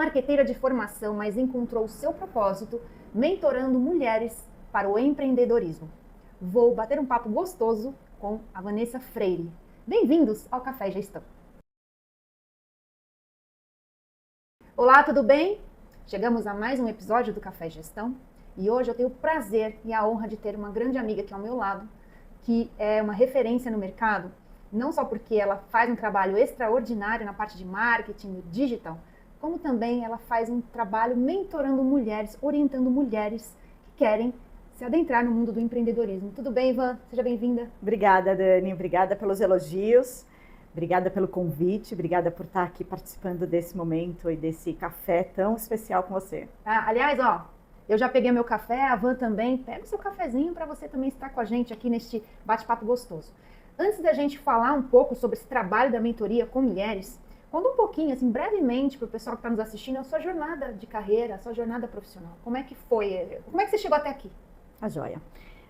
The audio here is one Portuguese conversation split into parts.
marqueteira de formação, mas encontrou o seu propósito mentorando mulheres para o empreendedorismo. Vou bater um papo gostoso com a Vanessa Freire. Bem-vindos ao Café Gestão. Olá, tudo bem? Chegamos a mais um episódio do Café Gestão e hoje eu tenho o prazer e a honra de ter uma grande amiga aqui ao meu lado, que é uma referência no mercado, não só porque ela faz um trabalho extraordinário na parte de marketing, digital, como também ela faz um trabalho mentorando mulheres, orientando mulheres que querem se adentrar no mundo do empreendedorismo. Tudo bem, Ivan? Seja bem-vinda. Obrigada, Dani. Obrigada pelos elogios. Obrigada pelo convite. Obrigada por estar aqui participando desse momento e desse café tão especial com você. Aliás, eu já peguei meu café, a Van também. Pega o seu cafezinho para você também estar com a gente aqui neste bate-papo gostoso. Antes da gente falar um pouco sobre esse trabalho da mentoria com mulheres, conta um pouquinho, assim, brevemente, para o pessoal que está nos assistindo, a sua jornada de carreira, a sua jornada profissional. Como é que foi? Como é que você chegou até aqui? A joia.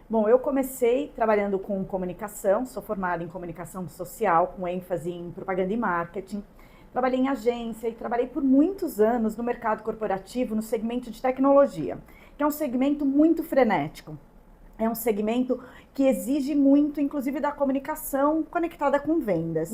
Bom, eu comecei trabalhando com comunicação, sou formada em comunicação social, com ênfase em propaganda e marketing. Trabalhei em agência e trabalhei por muitos anos no mercado corporativo, no segmento de tecnologia, que é um segmento muito frenético. É um segmento que exige muito, inclusive, da comunicação conectada com vendas.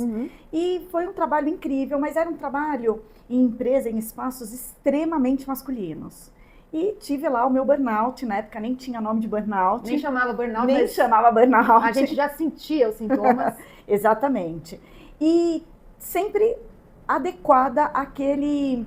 E foi um trabalho incrível, mas era um trabalho em empresa, em espaços extremamente masculinos. E tive lá o meu burnout, na época nem tinha nome de burnout. Nem chamava burnout, nem chamava burnout. A gente já sentia os sintomas. Exatamente. E sempre adequada àquele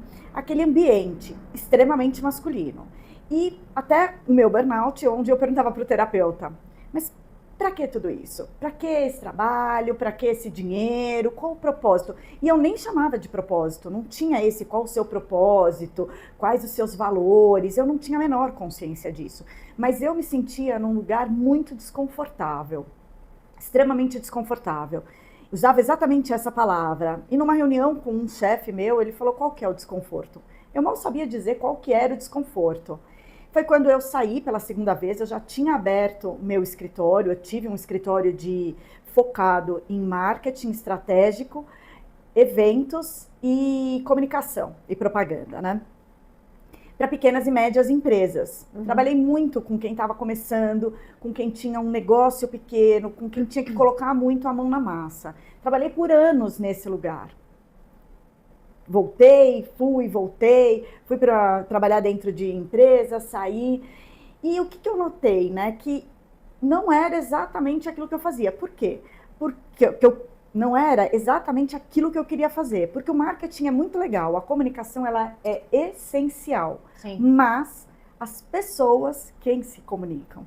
ambiente extremamente masculino. E até o meu burnout, onde eu perguntava para o terapeuta, mas para que tudo isso? Para que esse trabalho? Para que esse dinheiro? Qual o propósito? E eu nem chamava de propósito, não tinha qual o seu propósito, quais os seus valores, eu não tinha a menor consciência disso. Mas eu me sentia num lugar muito desconfortável, extremamente desconfortável. Usava exatamente essa palavra. E numa reunião com um chefe meu, ele falou qual que é o desconforto. Eu mal sabia dizer qual que era o desconforto. Foi quando eu saí pela segunda vez, eu já tinha aberto meu escritório, eu tive um escritório focado em marketing estratégico, eventos e comunicação e propaganda, né? Para pequenas e médias empresas. Trabalhei muito com quem estava começando, com quem tinha um negócio pequeno, com quem tinha que colocar muito a mão na massa. Trabalhei por anos nesse lugar. Voltei, voltei, fui para trabalhar dentro de empresa, saí. E o que eu notei, né? Que não era exatamente aquilo que eu fazia. Por quê? Porque não era exatamente aquilo que eu queria fazer. Porque o marketing é muito legal, a comunicação ela é essencial. Sim. Mas as pessoas, quem se comunicam?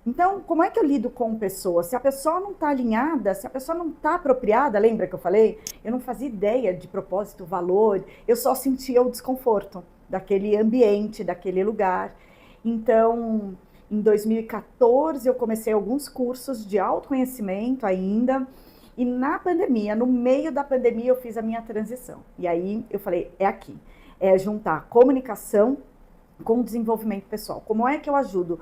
Então, como é que eu lido com pessoas? Se a pessoa não está alinhada, se a pessoa não está apropriada, lembra que eu falei? Eu não fazia ideia de propósito, valor, eu só sentia o desconforto daquele ambiente, daquele lugar. Então, em 2014, eu comecei alguns cursos de autoconhecimento ainda, e na pandemia, no meio da pandemia, eu fiz a minha transição. E aí eu falei, é aqui, é juntar comunicação com desenvolvimento pessoal. Como é que eu ajudo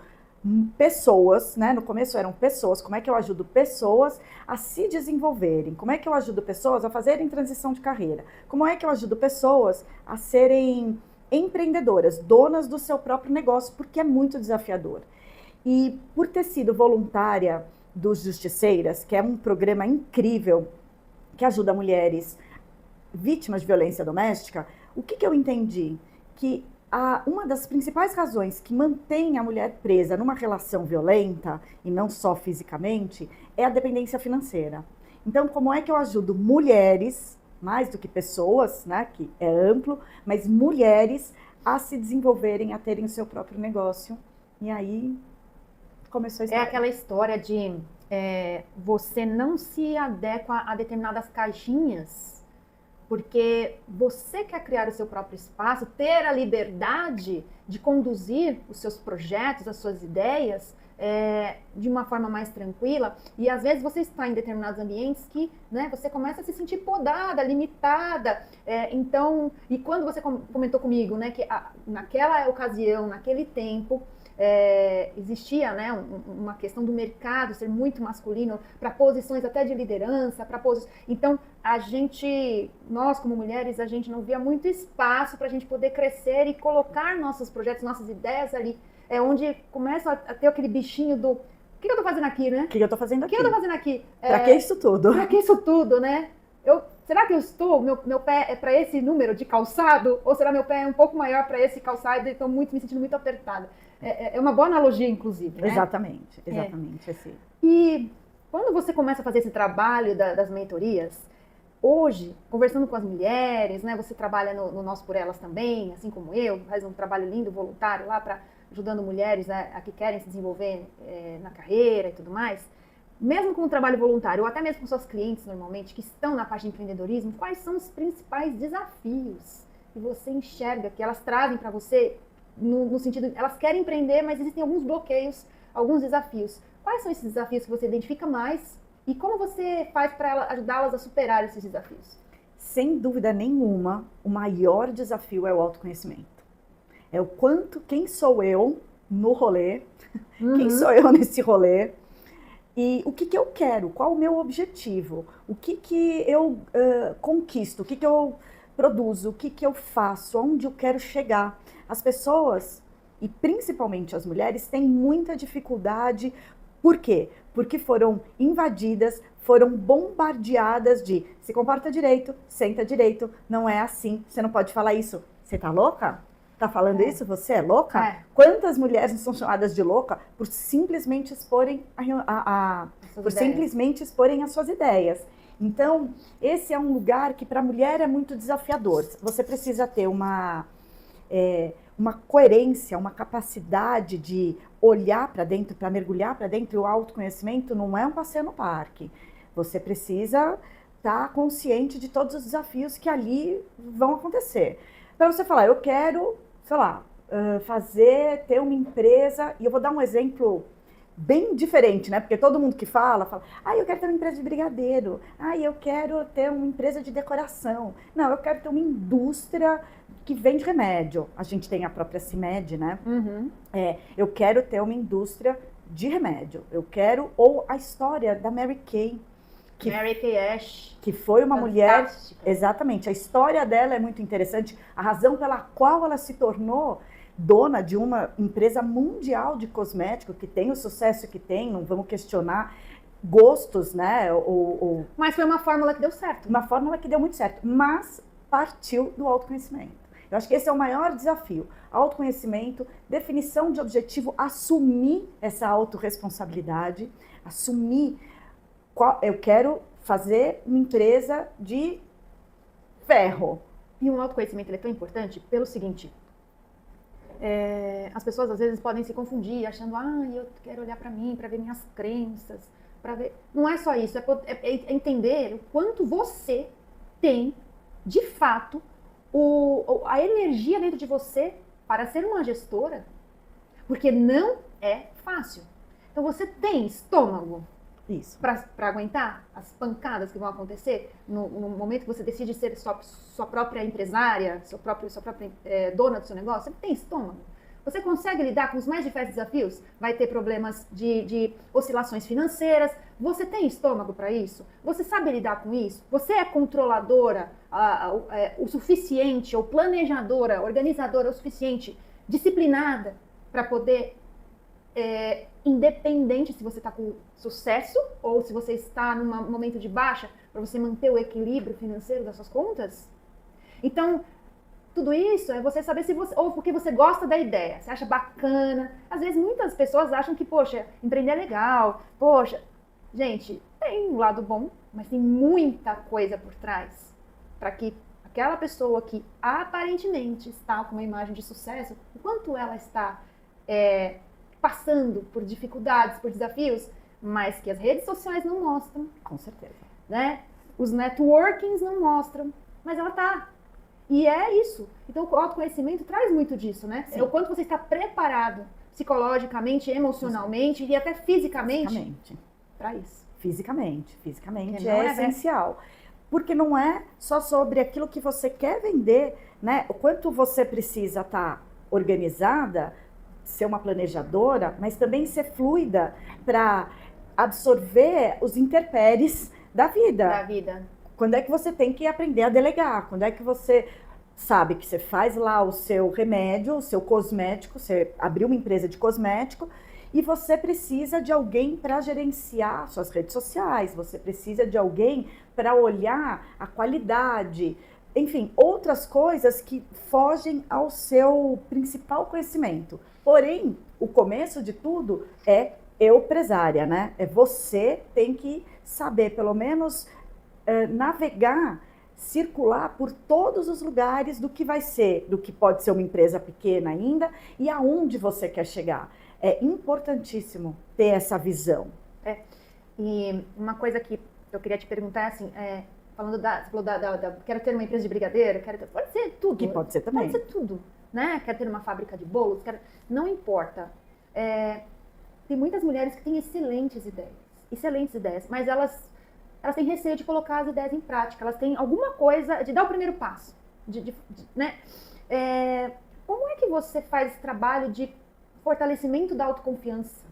pessoas, né? No começo eram pessoas, como é que eu ajudo pessoas a se desenvolverem? Como é que eu ajudo pessoas a fazerem transição de carreira? Como é que eu ajudo pessoas a serem empreendedoras, donas do seu próprio negócio, porque é muito desafiador. E por ter sido voluntária dos Justiceiras, que é um programa incrível que ajuda mulheres vítimas de violência doméstica, o que eu entendi? Que uma das principais razões que mantém a mulher presa numa relação violenta, e não só fisicamente, é a dependência financeira. Então, como é que eu ajudo mulheres, mais do que pessoas, né, que é amplo, mas mulheres a se desenvolverem, a terem o seu próprio negócio? E aí começou a história. É aquela história de você não se adequa a determinadas caixinhas, porque você quer criar o seu próprio espaço, ter a liberdade de conduzir os seus projetos, as suas ideias, de uma forma mais tranquila, e às vezes você está em determinados ambientes que, né, você começa a se sentir podada, limitada, então, e quando você comentou comigo, né, que naquela ocasião, naquele tempo, existia, né, uma questão do mercado ser muito masculino para posições até de liderança, então nós como mulheres, a gente não via muito espaço para a gente poder crescer e colocar nossos projetos, nossas ideias ali, onde começa a ter aquele bichinho do o que eu tô fazendo aqui, né? O que eu tô fazendo aqui? O que eu tô fazendo aqui? Pra que isso tudo? Pra que isso tudo, né? Será que eu estou, meu pé é para esse número de calçado? Ou será meu pé é um pouco maior para esse calçado e estou me sentindo muito apertada? É uma boa analogia, inclusive, né? Exatamente. Assim. E quando você começa a fazer esse trabalho das mentorias, hoje, conversando com as mulheres, né? Você trabalha no Nós por Elas também, assim como eu, faz um trabalho lindo, voluntário lá, ajudando mulheres a que querem se desenvolver na carreira e tudo mais. Mesmo com o trabalho voluntário, ou até mesmo com suas clientes, normalmente, que estão na parte de empreendedorismo, quais são os principais desafios que você enxerga, que elas trazem para você, no sentido, elas querem empreender, mas existem alguns bloqueios, alguns desafios. Quais são esses desafios que você identifica mais e como você faz para ajudá-las a superar esses desafios? Sem dúvida nenhuma, o maior desafio é o autoconhecimento. É o quanto, quem sou eu no rolê, quem sou eu nesse rolê, e o que eu quero, qual o meu objetivo, o que eu conquisto, o que eu produzo, o que eu faço, onde eu quero chegar. As pessoas, e principalmente as mulheres, têm muita dificuldade. Por quê? Porque foram invadidas, foram bombardeadas de se comporta direito, senta direito, não é assim, você não pode falar isso. Você tá louca? Tá falando isso? Você é louca? Quantas mulheres são chamadas de louca por simplesmente exporem exporem as suas ideias? Então, esse é um lugar que para a mulher é muito desafiador. Você precisa ter uma coerência, uma capacidade de olhar para dentro, para mergulhar para dentro. E o autoconhecimento não é um passeio no parque. Você precisa estar consciente de todos os desafios que ali vão acontecer. Para você falar, eu quero, sei lá, ter uma empresa, e eu vou dar um exemplo bem diferente, né? Porque todo mundo que fala, eu quero ter uma empresa de brigadeiro, eu quero ter uma empresa de decoração. Não, eu quero ter uma indústria que vende remédio. A gente tem a própria CIMED, né? Uhum. Eu quero ter uma indústria de remédio. Eu quero, ou a história da Mary Kay. Mary Kay Ash. Que foi uma mulher, Fantástica. exatamente, a história dela é muito interessante, a razão pela qual ela se tornou dona de uma empresa mundial de cosmético, que tem o sucesso que tem, não vamos questionar gostos, né? Mas foi uma fórmula que deu certo. Uma fórmula que deu muito certo, mas partiu do autoconhecimento. Eu acho que esse é o maior desafio. Autoconhecimento, definição de objetivo, assumir essa autorresponsabilidade, assumir eu quero fazer uma empresa de ferro. E um autoconhecimento ele é tão importante pelo seguinte, as pessoas às vezes podem se confundir achando, eu quero olhar para mim, para ver minhas crenças, para ver... Não é só isso, é entender o quanto você tem, de fato, a energia dentro de você para ser uma gestora, porque não é fácil. Então você tem estômago para aguentar as pancadas que vão acontecer no momento que você decide ser sua própria empresária, sua própria dona do seu negócio. Você tem estômago? Você consegue lidar com os mais diferentes desafios? Vai ter problemas de oscilações financeiras. Você tem estômago para isso? Você sabe lidar com isso? Você é controladora o suficiente, ou planejadora, organizadora o suficiente, disciplinada para poder... independente se você está com sucesso ou se você está num momento de baixa, para você manter o equilíbrio financeiro das suas contas? Então, tudo isso é você saber se você, ou porque você gosta da ideia, você acha bacana. Às vezes muitas pessoas acham que, poxa, empreender é legal, poxa, gente, tem um lado bom, mas tem muita coisa por trás para que aquela pessoa que aparentemente está com uma imagem de sucesso, o quanto ela está passando por dificuldades, por desafios, mas que as redes sociais não mostram. Com certeza. Né? Os networkings não mostram, mas ela tá. E é isso. Então o autoconhecimento traz muito disso, né? É o quanto você está preparado psicologicamente, emocionalmente e até fisicamente para isso. Fisicamente é essencial. Porque não é só sobre aquilo que você quer vender, né? O quanto você precisa estar organizada, ser uma planejadora, mas também ser fluida para absorver os intempéries da vida. Quando é que você tem que aprender a delegar? Quando é que você sabe que você faz lá o seu remédio, o seu cosmético, você abriu uma empresa de cosmético e você precisa de alguém para gerenciar suas redes sociais, você precisa de alguém para olhar a qualidade, enfim, outras coisas que fogem ao seu principal conhecimento. Porém, o começo de tudo é empresária, né? É você tem que saber, pelo menos, navegar, circular por todos os lugares do que vai ser, do que pode ser uma empresa pequena ainda e aonde você quer chegar. É importantíssimo ter essa visão. E uma coisa que eu queria te perguntar é assim, falando você falou quero ter uma empresa de brigadeiro, pode ser tudo. Que pode ser também. Pode ser tudo, né? Quero ter uma fábrica de bolos, não importa. Tem muitas mulheres que têm excelentes ideias, mas elas têm receio de colocar as ideias em prática, elas têm alguma coisa, de dar o primeiro passo, né? Como é que você faz esse trabalho de fortalecimento da autoconfiança,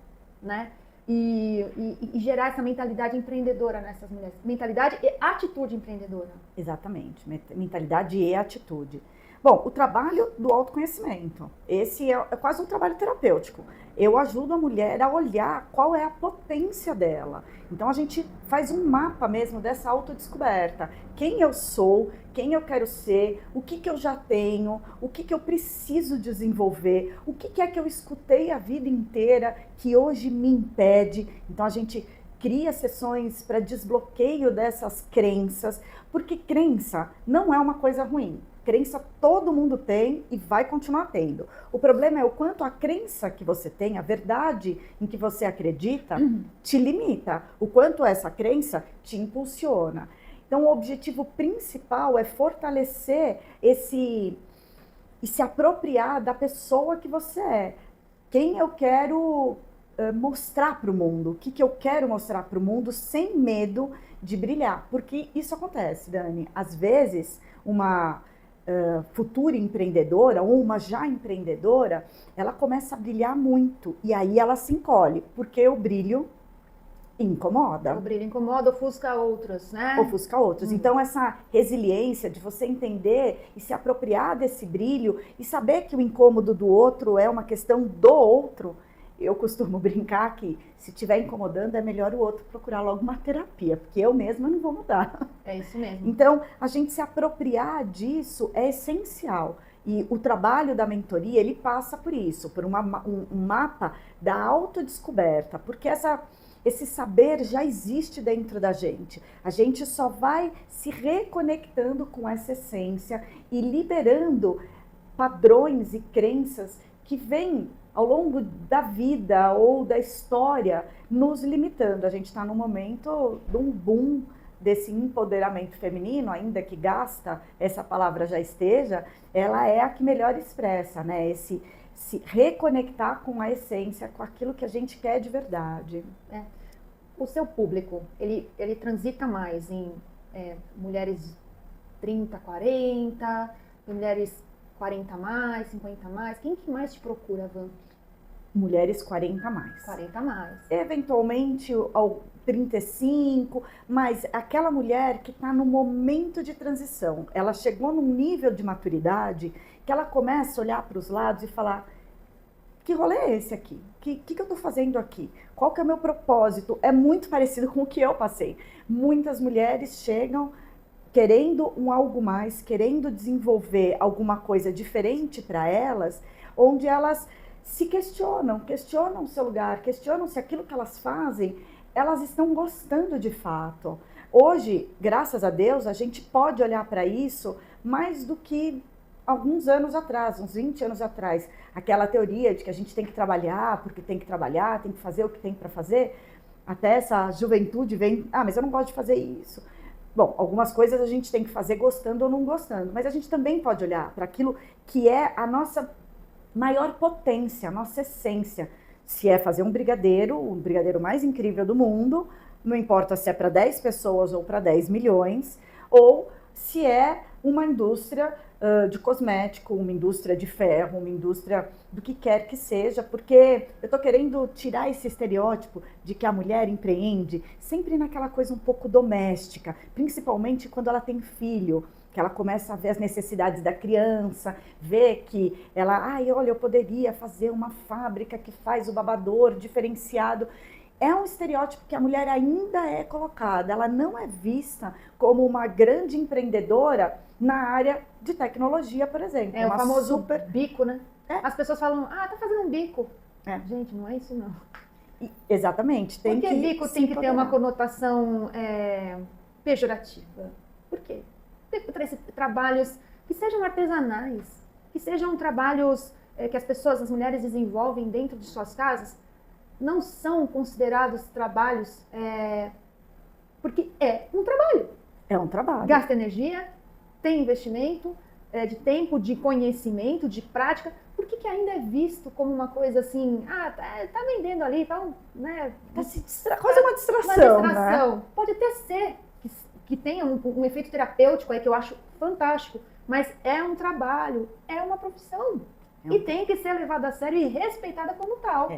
né? E gerar essa mentalidade empreendedora nessas mulheres, mentalidade e atitude empreendedora. Exatamente, mentalidade e atitude. Bom, o trabalho do autoconhecimento, esse é quase um trabalho terapêutico. Eu ajudo a mulher a olhar qual é a potência dela. Então a gente faz um mapa mesmo dessa autodescoberta. Quem eu sou, quem eu quero ser, o que eu já tenho, o que eu preciso desenvolver, o que é que eu escutei a vida inteira que hoje me impede. Então a gente cria sessões para desbloqueio dessas crenças, porque crença não é uma coisa ruim. Crença todo mundo tem e vai continuar tendo. O problema é o quanto a crença que você tem, a verdade em que você acredita, te limita. O quanto essa crença te impulsiona. Então, o objetivo principal é fortalecer e se apropriar da pessoa que você é. Quem eu quero mostrar para o mundo, o que eu quero mostrar para o mundo sem medo de brilhar. Porque isso acontece, Dani. Às vezes, uma futura empreendedora ou uma já empreendedora, ela começa a brilhar muito e aí ela se encolhe, porque o brilho incomoda. O brilho incomoda, ofusca outros, né? Ofusca outros. Então essa resiliência de você entender e se apropriar desse brilho e saber que o incômodo do outro é uma questão do outro. Eu costumo brincar que se estiver incomodando é melhor o outro procurar logo uma terapia, porque eu mesma não vou mudar. É isso mesmo. Então, a gente se apropriar disso é essencial. E o trabalho da mentoria, ele passa por isso, por um mapa da autodescoberta, porque esse saber já existe dentro da gente. A gente só vai se reconectando com essa essência e liberando padrões e crenças que vêm ao longo da vida ou da história nos limitando. A gente está num momento de um boom desse empoderamento feminino, ainda que gasta, essa palavra já esteja, ela é a que melhor expressa, né? Esse se reconectar com a essência, com aquilo que a gente quer de verdade. O seu público, ele transita mais em mulheres 30, 40, mulheres 40 mais, 50 mais? Quem que mais te procura, Van? Mulheres 40 mais. 40 mais. Eventualmente ao 35, mas aquela mulher que está no momento de transição, ela chegou num nível de maturidade que ela começa a olhar para os lados e falar: que rolê é esse aqui? O que eu estou fazendo aqui? Qual que é o meu propósito? É muito parecido com o que eu passei. Muitas mulheres chegam querendo um algo mais, querendo desenvolver alguma coisa diferente para elas, onde elas se questionam o seu lugar, questionam se aquilo que elas fazem, elas estão gostando de fato. Hoje, graças a Deus, a gente pode olhar para isso mais do que alguns anos atrás, uns 20 anos atrás. Aquela teoria de que a gente tem que trabalhar, porque tem que trabalhar, tem que fazer o que tem para fazer. Até essa juventude vem, mas eu não gosto de fazer isso. Bom, algumas coisas a gente tem que fazer gostando ou não gostando, mas a gente também pode olhar para aquilo que é a nossa maior potência, a nossa essência. Se é fazer um brigadeiro, o brigadeiro mais incrível do mundo, não importa se é para 10 pessoas ou para 10 milhões, ou se é uma indústria de cosmético, uma indústria de ferro, uma indústria do que quer que seja, porque eu estou querendo tirar esse estereótipo de que a mulher empreende sempre naquela coisa um pouco doméstica, principalmente quando ela tem filho, que ela começa a ver as necessidades da criança, ver que ela, ai, olha, eu poderia fazer uma fábrica que faz o babador diferenciado. É um estereótipo que a mulher ainda é colocada, ela não é vista como uma grande empreendedora na área de tecnologia, por exemplo. É o famoso super... bico, né? É. As pessoas falam, tá fazendo um bico. É. Gente, não é isso não. Exatamente. Tem Por que bico tem que ter uma conotação pejorativa? Por quê? Tem que ter trabalhos que sejam artesanais, que sejam trabalhos que as mulheres desenvolvem dentro de suas casas, não são considerados trabalhos, porque é um trabalho. É um trabalho. Gasta energia, tem investimento de tempo, de conhecimento, de prática. Por que ainda é visto como uma coisa assim, tá vendendo ali, né? Quase uma distração, né? Pode até ser que tenha um efeito terapêutico aí que eu acho fantástico, mas é um trabalho, é uma profissão. E tem que ser levada a sério e respeitada como tal.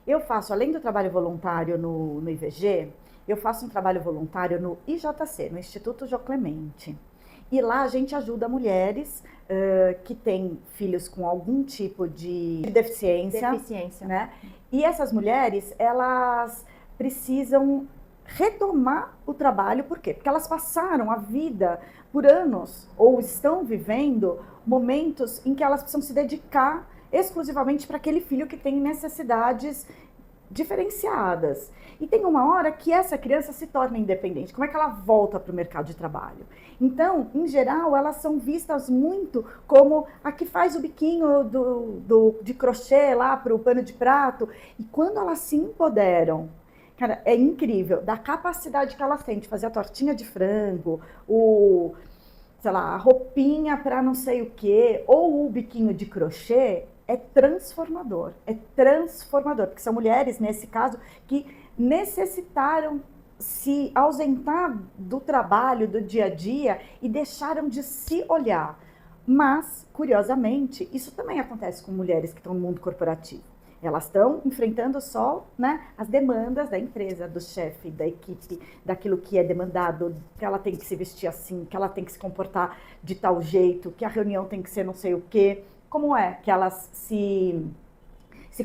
Eu faço, além do trabalho voluntário no IVG, eu faço um trabalho voluntário no IJC, no Instituto Jô Clemente. E lá a gente ajuda mulheres que têm filhos com algum tipo de deficiência. Né? E essas mulheres, elas precisam retomar o trabalho, por quê? Porque elas passaram a vida por anos, ou estão vivendo momentos em que elas precisam se dedicar exclusivamente para aquele filho que tem necessidades diferenciadas. E tem uma hora que essa criança se torna independente. Como é que ela volta para o mercado de trabalho? Então, em geral, elas são vistas muito como a que faz o biquinho de crochê lá para o pano de prato. E quando elas se empoderam, cara, é incrível, da capacidade que elas têm de fazer a tortinha de frango, sei lá, a roupinha para não sei o quê, ou o biquinho de crochê, é transformador, porque são mulheres, nesse caso, que necessitaram se ausentar do trabalho, do dia a dia, e deixaram de se olhar. Mas, curiosamente, isso também acontece com mulheres que estão no mundo corporativo. Elas estão enfrentando só, né, as demandas da empresa, do chefe, da equipe, daquilo que é demandado, que ela tem que se vestir assim, que ela tem que se comportar de tal jeito, que a reunião tem que ser não sei o quê. Como é que elas se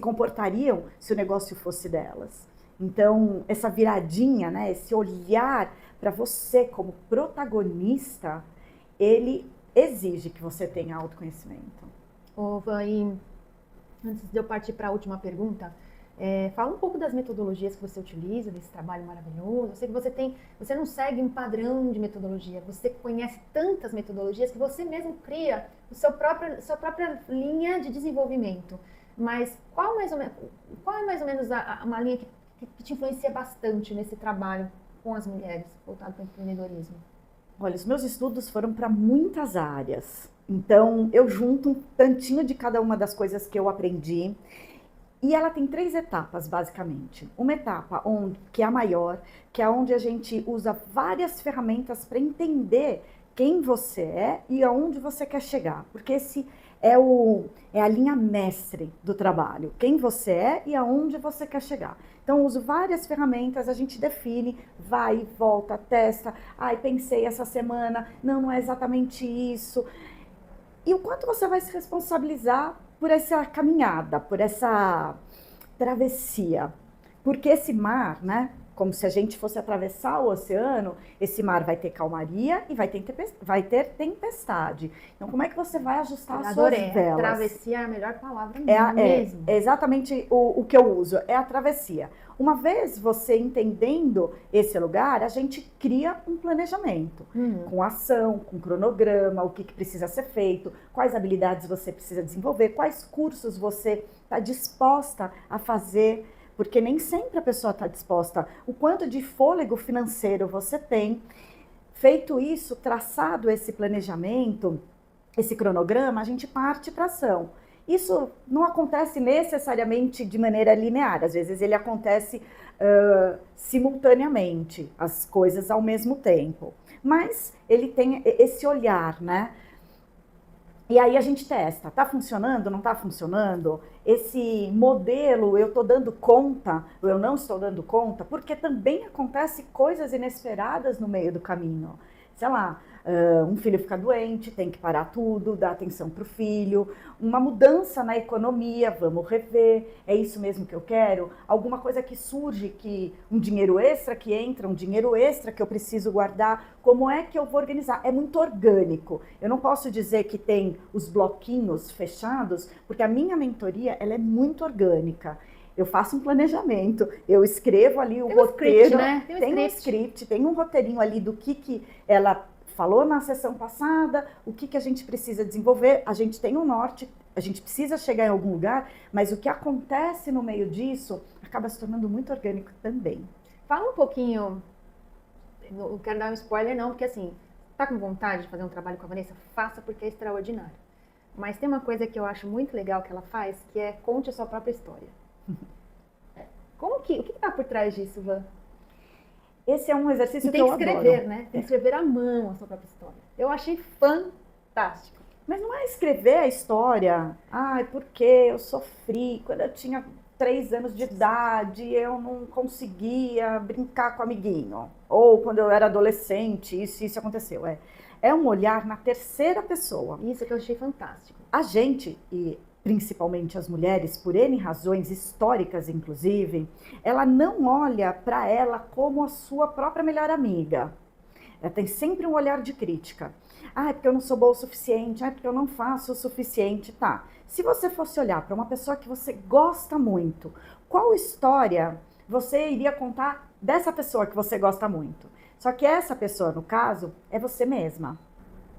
comportariam se o negócio fosse delas? Então, essa viradinha, né, esse olhar para você como protagonista, ele exige que você tenha autoconhecimento. E antes de eu partir para a última pergunta, fala um pouco das metodologias que você utiliza, desse trabalho maravilhoso. Eu sei que você não segue um padrão de metodologia, você conhece tantas metodologias que você mesmo cria sua própria linha de desenvolvimento. Mas qual é mais ou menos uma linha que te influencia bastante nesse trabalho com as mulheres, voltado para o empreendedorismo? Olha, os meus estudos foram para muitas áreas. Então, eu junto um tantinho de cada uma das coisas que eu aprendi. E ela tem 3 etapas, basicamente. Uma etapa que é a maior, que é onde a gente usa várias ferramentas para entender quem você é e aonde você quer chegar. Porque esse é a linha mestre do trabalho. Quem você é e aonde você quer chegar. Então, eu uso várias ferramentas, a gente define, vai, volta, testa. Pensei essa semana, não é exatamente isso. E o quanto você vai se responsabilizar por essa caminhada, por essa travessia. Porque esse mar, né, como se a gente fosse atravessar o oceano, esse mar vai ter calmaria e vai ter tempestade. Então, como é que você vai ajustar as suas velas? Travessia é a melhor palavra mesmo. É exatamente o que eu uso, é a travessia. Uma vez você entendendo esse lugar, a gente cria um planejamento, com ação, com cronograma, o que precisa ser feito, quais habilidades você precisa desenvolver, quais cursos você está disposta a fazer, porque nem sempre a pessoa está disposta. O quanto de fôlego financeiro você tem. Feito isso, traçado esse planejamento, esse cronograma, a gente parte para ação. Isso não acontece necessariamente de maneira linear, às vezes ele acontece simultaneamente, as coisas ao mesmo tempo. Mas ele tem esse olhar, né? E aí a gente testa, tá funcionando, não tá funcionando? Esse modelo, eu tô dando conta, ou eu não estou dando conta, porque também acontece coisas inesperadas no meio do caminho. Sei lá, um filho fica doente, tem que parar tudo, dar atenção para o filho, uma mudança na economia, vamos rever, é isso mesmo que eu quero? Alguma coisa que surge, que um dinheiro extra que entra, um dinheiro extra que eu preciso guardar, como é que eu vou organizar? É muito orgânico. Eu não posso dizer que tem os bloquinhos fechados, porque a minha mentoria ela é muito orgânica. Eu faço um planejamento, eu escrevo ali o roteiro, script, né? Tem um script, tem um roteirinho ali do que ela falou na sessão passada, o que a gente precisa desenvolver, a gente tem um norte, a gente precisa chegar em algum lugar, mas o que acontece no meio disso acaba se tornando muito orgânico também. Fala um pouquinho, não quero dar um spoiler não, porque assim, tá com vontade de fazer um trabalho com a Vanessa? Faça, porque é extraordinário. Mas tem uma coisa que eu acho muito legal que ela faz, que é conte a sua própria história. O que tá por trás disso, Van? Esse é um exercício que eu adoro. Tem que escrever, né? Tem que escrever à mão a sua própria história. Eu achei fantástico. Mas não é escrever a história, porque eu sofri, quando eu tinha 3 anos de idade, eu não conseguia brincar com o amiguinho. Ou quando eu era adolescente, isso aconteceu. É um olhar na terceira pessoa. Isso que eu achei fantástico. A gente, e principalmente as mulheres, por N razões históricas inclusive, ela não olha para ela como a sua própria melhor amiga. Ela tem sempre um olhar de crítica. É porque eu não sou boa o suficiente, é porque eu não faço o suficiente, tá. Se você fosse olhar para uma pessoa que você gosta muito, qual história você iria contar dessa pessoa que você gosta muito? Só que essa pessoa, no caso, é você mesma.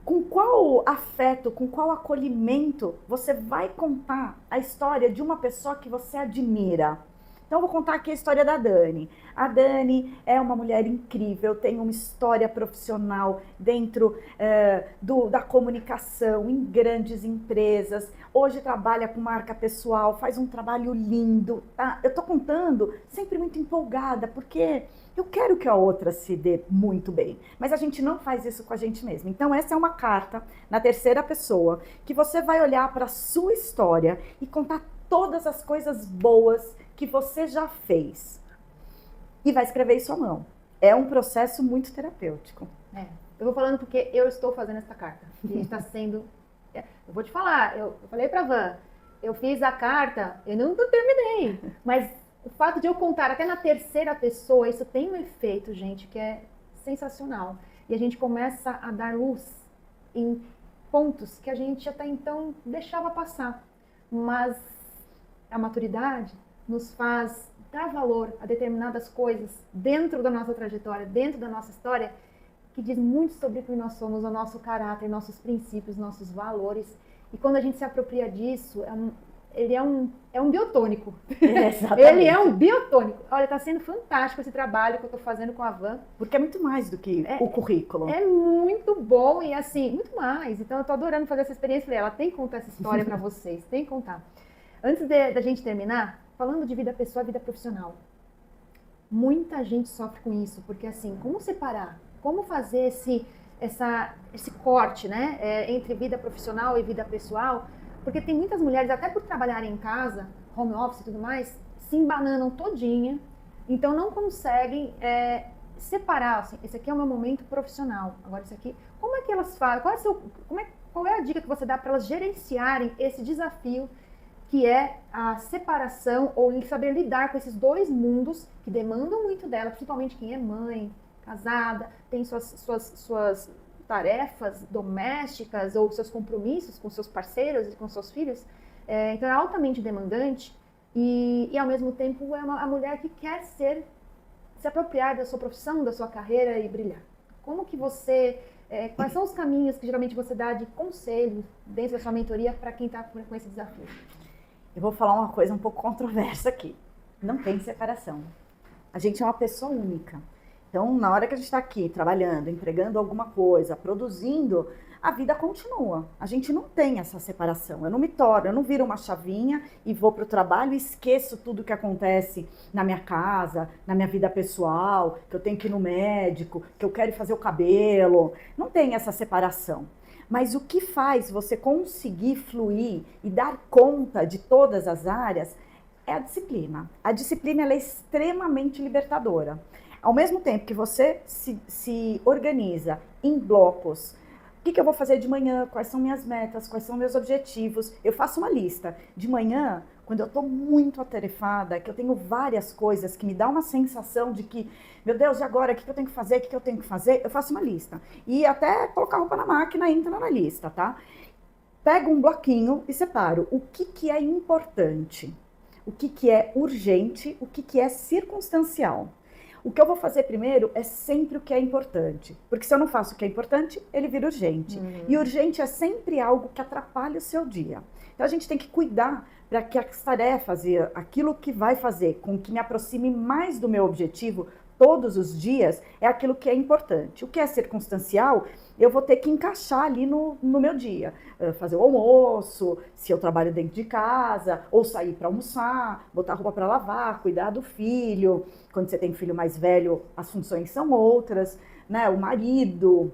Com qual afeto, com qual acolhimento você vai contar a história de uma pessoa que você admira? Então, eu vou contar aqui a história da Dani. A Dani é uma mulher incrível, tem uma história profissional dentro da comunicação, em grandes empresas. Hoje trabalha com marca pessoal, faz um trabalho lindo. Tá? Eu tô contando sempre muito empolgada, porque eu quero que a outra se dê muito bem. Mas a gente não faz isso com a gente mesma. Então, essa é uma carta na terceira pessoa, que você vai olhar para a sua história e contar todas as coisas boas que você já fez. E vai escrever isso à mão. É um processo muito terapêutico. Eu vou falando porque eu estou fazendo essa carta. E está sendo... Eu vou te falar, eu falei pra Van, eu fiz a carta, eu não terminei. Mas o fato de eu contar até na terceira pessoa, isso tem um efeito, gente, que é sensacional. E a gente começa a dar luz em pontos que a gente até então deixava passar. Mas a maturidade nos faz dar valor a determinadas coisas dentro da nossa trajetória, dentro da nossa história, que diz muito sobre quem nós somos, o nosso caráter, nossos princípios, nossos valores. E quando a gente se apropria disso, ele é um biotônico. Ele é um biotônico. Olha, está sendo fantástico esse trabalho que eu estou fazendo com a Van. Porque é muito mais do que o currículo. É muito bom e assim, muito mais. Então eu estou adorando fazer essa experiência. Falei, ela tem que contar essa história para vocês, tem que contar. Antes da gente terminar, falando de vida pessoal e vida profissional, muita gente sofre com isso, porque assim, como separar? Como fazer esse corte, né, entre vida profissional e vida pessoal? Porque tem muitas mulheres, até por trabalharem em casa, home office e tudo mais, se embananam todinha, então não conseguem separar, assim, esse aqui é o meu momento profissional, agora esse aqui, como é que elas fazem? Qual é a dica que você dá para elas gerenciarem esse desafio que é a separação ou saber lidar com esses dois mundos que demandam muito dela, principalmente quem é mãe, casada, tem suas tarefas domésticas ou seus compromissos com seus parceiros e com seus filhos. Então é altamente demandante e ao mesmo tempo é a mulher que quer se apropriar da sua profissão, da sua carreira e brilhar. Como que você... quais são os caminhos que geralmente você dá de conselho dentro da sua mentoria para quem está com esse desafio? Eu vou falar uma coisa um pouco controversa aqui. Não tem separação. A gente é uma pessoa única. Então, na hora que a gente está aqui trabalhando, entregando alguma coisa, produzindo a vida continua. A gente não tem essa separação. Eu não me torno, eu não viro uma chavinha e vou para o trabalho e esqueço tudo que acontece na minha casa, na minha vida pessoal, que eu tenho que ir no médico, que eu quero ir fazer o cabelo. Não tem essa separação. Mas o que faz você conseguir fluir e dar conta de todas as áreas é a disciplina. A disciplina ela é extremamente libertadora. Ao mesmo tempo que você se organiza em blocos, o que eu vou fazer de manhã, quais são minhas metas, quais são meus objetivos, eu faço uma lista. De manhã, quando eu estou muito atarefada, que eu tenho várias coisas que me dá uma sensação de que, meu Deus, e agora, o que eu tenho que fazer, o que eu tenho que fazer, eu faço uma lista. E até colocar roupa na máquina entra na lista, tá? Pego um bloquinho e separo o que é importante, o que é urgente, o que é circunstancial. O que eu vou fazer primeiro é sempre o que é importante. Porque se eu não faço o que é importante, ele vira urgente. E urgente é sempre algo que atrapalha o seu dia. Então a gente tem que cuidar para que as tarefas e aquilo que vai fazer com que me aproxime mais do meu objetivo todos os dias é aquilo que é importante. O que é circunstancial, eu vou ter que encaixar ali no meu dia. Fazer o almoço, se eu trabalho dentro de casa, ou sair para almoçar, botar roupa para lavar, cuidar do filho. Quando você tem filho mais velho, as funções são outras, né? O marido,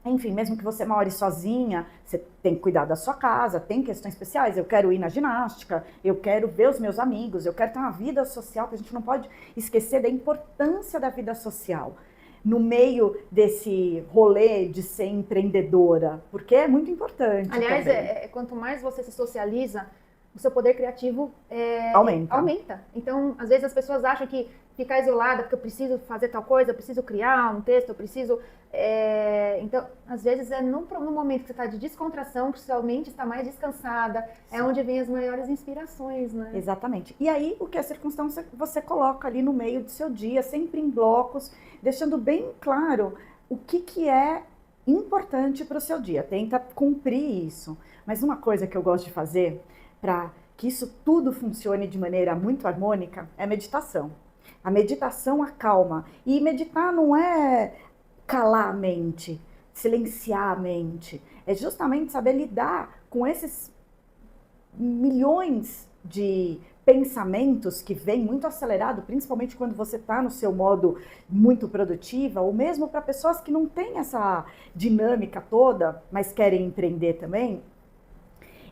enfim, mesmo que você more sozinha, você tem que cuidar da sua casa, tem questões especiais. Eu quero ir na ginástica, eu quero ver os meus amigos, eu quero ter uma vida social, porque a gente não pode esquecer da importância da vida social no meio desse rolê de ser empreendedora, porque é muito importante. Aliás, quanto mais você se socializa, o seu poder criativo aumenta. Então, às vezes as pessoas acham que ficar isolada, porque eu preciso fazer tal coisa, eu preciso criar um texto, eu preciso... Então, às vezes é no momento que você está de descontração, que sua mente está mais descansada, sim, é onde vem as maiores inspirações, né? Exatamente. E aí, o que é circunstância, você coloca ali no meio do seu dia, sempre em blocos, deixando bem claro o que é importante para o seu dia. Tenta cumprir isso. Mas uma coisa que eu gosto de fazer para que isso tudo funcione de maneira muito harmônica é meditação. A meditação acalma. E meditar não é calar a mente, silenciar a mente. É justamente saber lidar com esses milhões de pensamentos que vêm muito acelerado, principalmente quando você está no seu modo muito produtiva, ou mesmo para pessoas que não têm essa dinâmica toda, mas querem empreender também.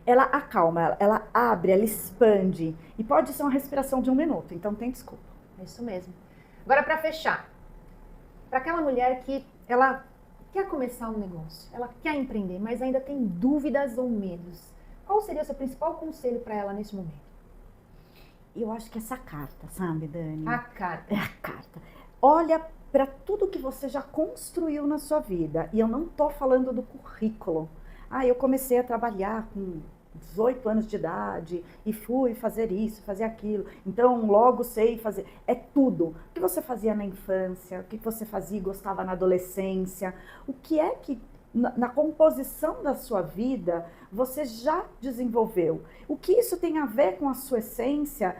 Ela acalma, ela abre, ela expande. E pode ser uma respiração de 1 minuto, então tem desculpa. É isso mesmo. Agora, para fechar, para aquela mulher que ela quer começar um negócio, ela quer empreender, mas ainda tem dúvidas ou medos, qual seria o seu principal conselho para ela nesse momento? Eu acho que essa carta, sabe, Dani? A carta. É a carta. Olha para tudo que você já construiu na sua vida. E eu não tô falando do currículo. Eu comecei a trabalhar com 18 anos de idade e fui fazer isso, fazer aquilo. Então, logo sei fazer. É tudo. O que você fazia na infância, o que você fazia e gostava na adolescência. O que é que, na composição da sua vida, você já desenvolveu. O que isso tem a ver com a sua essência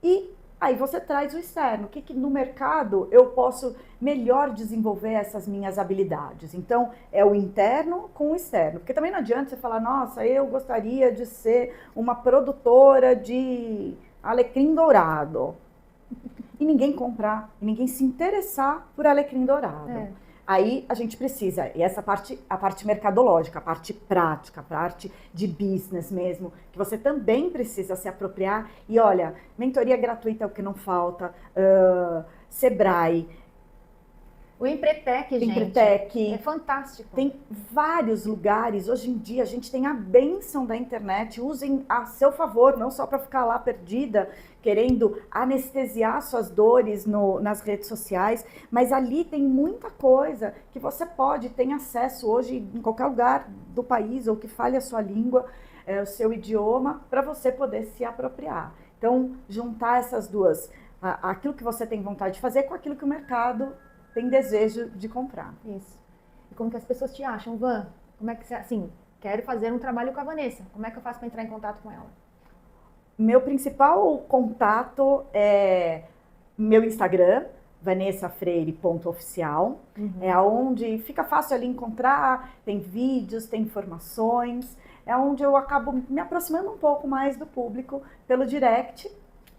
e aí você traz o externo. O que no mercado eu posso melhor desenvolver essas minhas habilidades? Então, é o interno com o externo. Porque também não adianta você falar, nossa, eu gostaria de ser uma produtora de alecrim dourado. E ninguém comprar, e ninguém se interessar por alecrim dourado. Aí a gente precisa, e essa parte, a parte mercadológica, a parte prática, a parte de business mesmo, que você também precisa se apropriar. E olha, mentoria gratuita é o que não falta, Sebrae. O Empretec, gente, Empretec, é fantástico. Tem vários lugares, hoje em dia a gente tem a bênção da internet, usem a seu favor, não só para ficar lá perdida, querendo anestesiar suas dores nas redes sociais, mas ali tem muita coisa que você pode ter acesso hoje em qualquer lugar do país, ou que fale a sua língua, o seu idioma, para você poder se apropriar. Então, juntar essas duas, aquilo que você tem vontade de fazer com aquilo que o mercado tem desejo de comprar. Isso. E como que as pessoas te acham, Van? Como é que você, assim, quero fazer um trabalho com a Vanessa, como é que eu faço para entrar em contato com ela? Meu principal contato é meu Instagram, vanessafreire.oficial. É onde fica fácil ali encontrar, tem vídeos, tem informações, é onde eu acabo me aproximando um pouco mais do público pelo direct.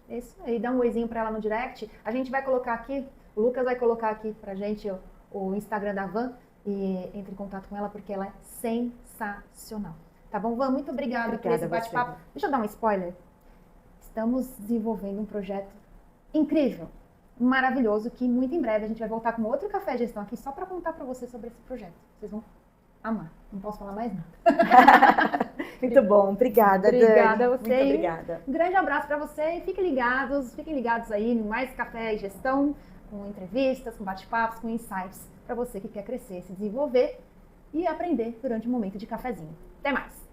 Isso aí, dá um oizinho para ela no direct. A gente vai colocar aqui, o Lucas vai colocar aqui pra gente o Instagram da Van e entre em contato com ela porque ela é sensacional. Tá bom, Van? Muito obrigada por esse bate-papo. Deixa eu dar um spoiler. Estamos desenvolvendo um projeto incrível, maravilhoso, que muito em breve a gente vai voltar com outro Café Gestão aqui só para contar para vocês sobre esse projeto. Vocês vão amar. Não posso falar mais nada. Muito bom, obrigada, Obrigada Dani. a você. Muito obrigada. Um grande abraço para você e fiquem ligados aí no mais Café e Gestão, com entrevistas, com bate-papos, com insights para você que quer crescer, se desenvolver e aprender durante um momento de cafezinho. Até mais!